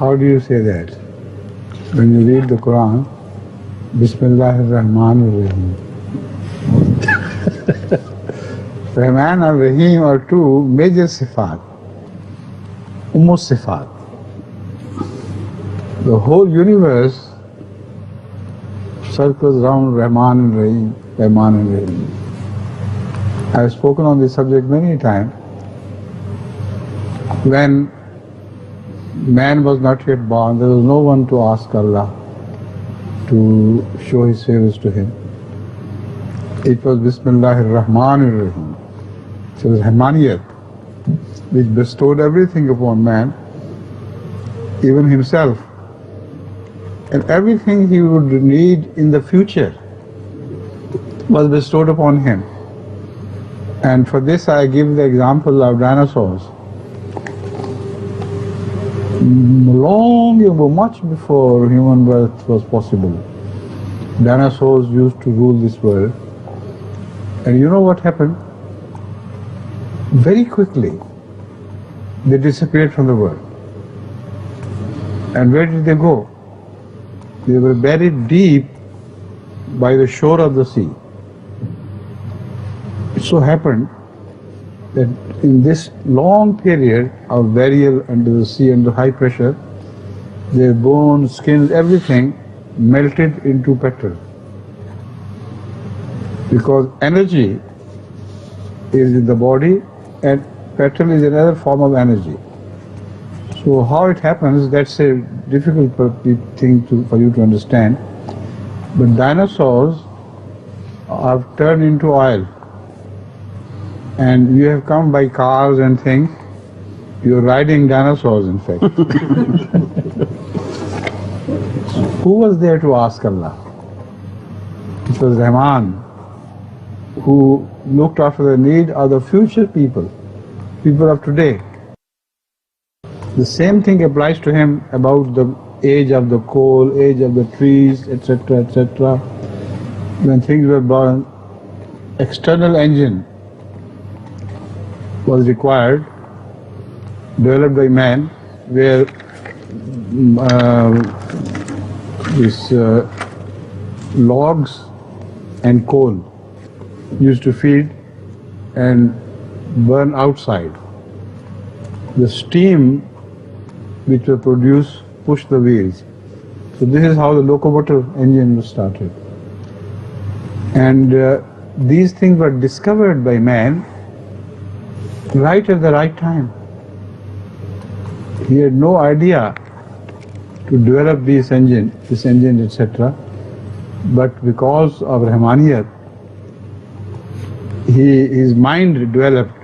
How do you say that? When you read the Quran, Bismillahir Rahmanir Rahim. Rahman and Rahim are two major sifat, sifat. The whole universe circles around Rahman and Rahim, Rahman and Rahim. I have spoken on this subject many times. When man was not yet born, there was no one to ask Allah to show His favors to him. It was Bismillahir Rahmanir Rahim. So it was Rahmaniyat, which bestowed everything upon man, even himself, and everything he would need in the future was bestowed upon him. And for this I give the example of dinosaurs. Long ago, much before human birth was possible, dinosaurs used to rule this world. And you know what happened? Very quickly, they disappeared from the world. And where did they go? They were buried deep by the shore of the sea. It so happened that in this long period of burial under the sea, under high pressure, their bones, skins, everything melted into petrol. Because energy is in the body and petrol is another form of energy. So how it happens, that's a difficult thing for you to understand. But dinosaurs are turned into oil. And you have come by cars and things. You're riding dinosaurs, in fact. Who was there to ask Allah? It was Rahman, who looked after the need of the future people of today. The same thing applies to him about the age of the coal, age of the trees, etc., etc. When things were born, external engine was required, developed by man, where logs and coal used to feed and burn outside. The steam which were produced pushed the wheels. So this is how the locomotive engine was started. And these things were discovered by man right at the right time. He had no idea to develop this engine, etc. But because of Rahmaniyat, his mind developed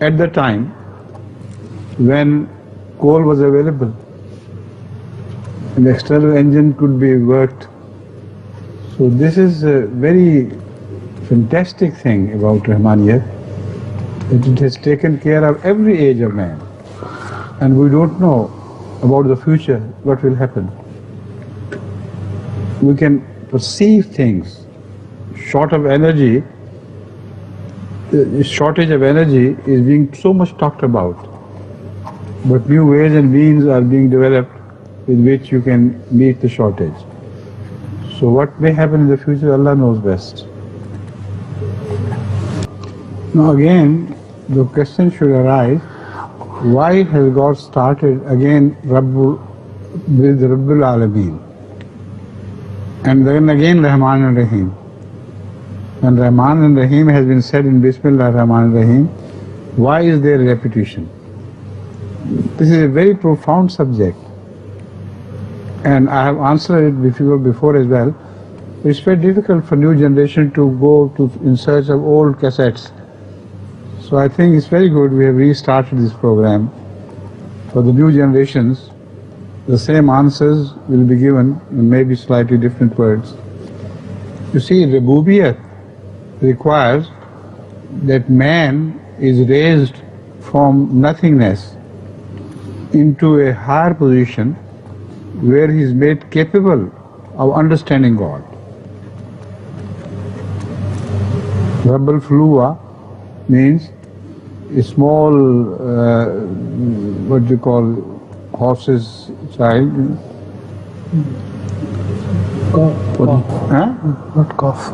at the time when coal was available. An external engine could be worked. So this is a very fantastic thing about Rahmaniyat, that it has taken care of every age of man. And we don't know about the future, what will happen. We can perceive things. Short of energy, the shortage of energy is being so much talked about. But new ways and means are being developed with which you can meet the shortage. So what may happen in the future, Allah knows best. Now again, the question should arise, why has God started again with Rabbul Alameen? And then again Rahman and Rahim. When Rahman and Rahim has been said in Bismillah Rahman and Rahim, why is there a repetition? This is a very profound subject. And I have answered it before as well. It's very difficult for new generation to go in search of old cassettes. So I think it's very good we have restarted this program. For the new generations, the same answers will be given in maybe slightly different words. You see, Rububiyyat requires that man is raised from nothingness into a higher position where he is made capable of understanding God. Rabbul Fuluwa means a small, horse's child. Huh? Not cough.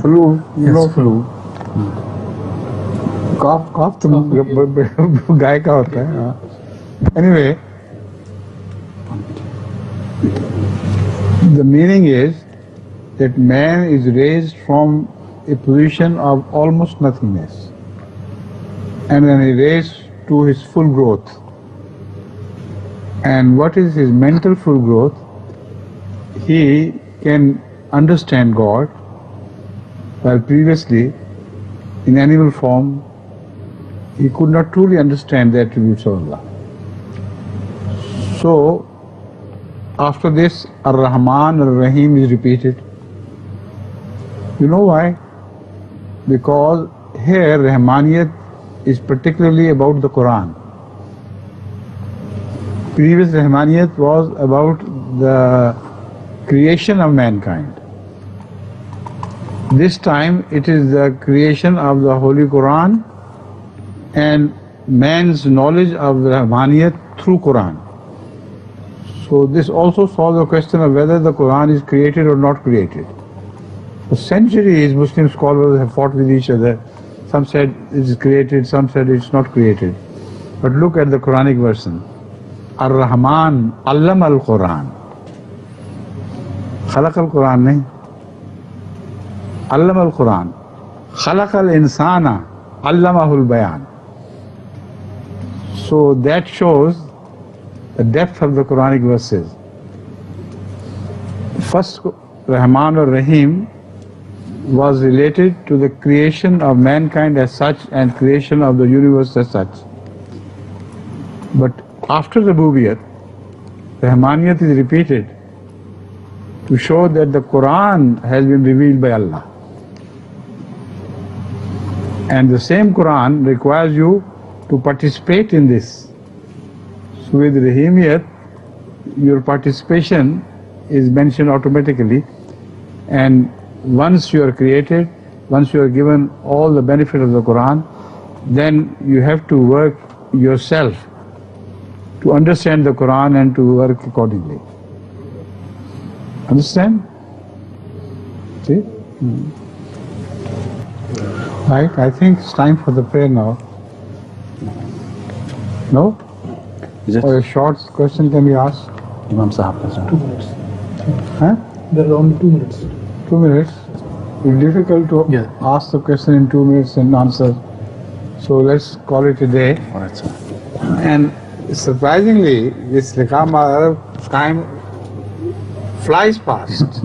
Flu. Yes, No flu. Cough तो गाय का होता है. Anyway, the meaning is that man is raised from a position of almost nothingness, and then he raised to his full growth. And what is his mental full growth? He can understand God, while previously in animal form he could not truly understand the attributes of Allah. So after this, Ar-Rahman, Ar-Rahim is repeated. You know why? Because here Rahmaniyat is particularly about the Quran. Previous Rahmaniyat was about the creation of mankind. This time it is the creation of the Holy Quran and man's knowledge of Rahmaniyat through Quran. So this also solves the question of whether the Quran is created or not created. For centuries Muslim scholars have fought with each other. Some said it is created, some said it's not created. But look at the Quranic version. Ar-Rahman Allama al-Quran. Khalaq al-Quran nahi. Allama al-Quran. Khalaq al-Insana Allamahul Bayan. So that shows the depth of the Quranic verses. First Rahman or Rahim was related to the creation of mankind as such and creation of the universe as such. But after the Rububiyyat, Rahmaniyat is repeated to show that the Quran has been revealed by Allah. And the same Quran requires you to participate in this. So with Rahimiyat, your participation is mentioned automatically, and once you are created, once you are given all the benefit of the Quran, then you have to work yourself to understand the Quran and to work accordingly. Understand? See? Right, I think it's time for the prayer now. No? Is it? Or a short question can be asked? Imam Sahab has 2 minutes. Huh? There are only 2 minutes. 2 minutes? It's difficult to ask the question in 2 minutes and answer. So let's call it a day. Alright, sir. And surprisingly, this Liqama time flies past.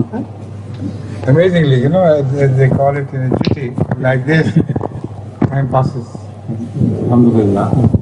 Amazingly, you know, as they call it in a city, like this, time passes. Alhamdulillah.